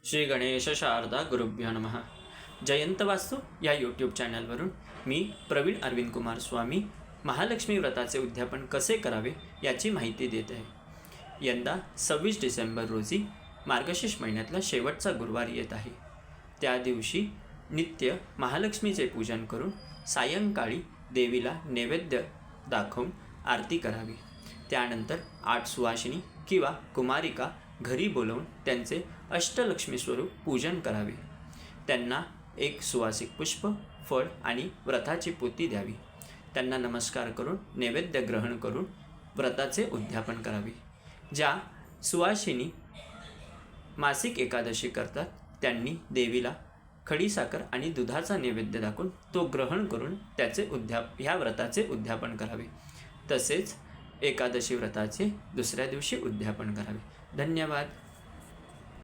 श्री गणेश शारदा गुरुभ्यो नमः. जयंत वास्तू या यूट्यूब चॅनलवरून मी प्रवीण अरविंद कुमार स्वामी महालक्ष्मी व्रताचे उद्यापन कसे करावे याची माहिती देत आहे. यंदा 26 डिसेंबर रोजी मार्गशीर्ष महिन्यातला शेवटचा गुरुवार येत आहे. त्या दिवशी नित्य महालक्ष्मीचे पूजन करून सायंकाळी देवीला नैवेद्य दाखवून आरती करावी. त्यानंतर 8 सुवासिनी किंवा कुमारिका घरी बोलवून त्यांचे अष्टलक्ष्मी स्वरूप पूजन करावे. त्यांना एक सुवासिक पुष्प, फळ आणि व्रताची पोथी द्यावी. त्यांना नमस्कार करून नैवेद्य ग्रहण करून व्रताचे उद्यापन करावे. ज्या सुवासिनी मासिक एकादशी करतात त्यांनी देवीला खडीसाखर आणि दुधाचा नैवेद्य दाखवून तो ग्रहण करून ह्या व्रताचे उद्यापन करावे. तसेच एकादशी व्रताचे दुसऱ्या दिवशी उद्यापन करावे. धन्यवाद.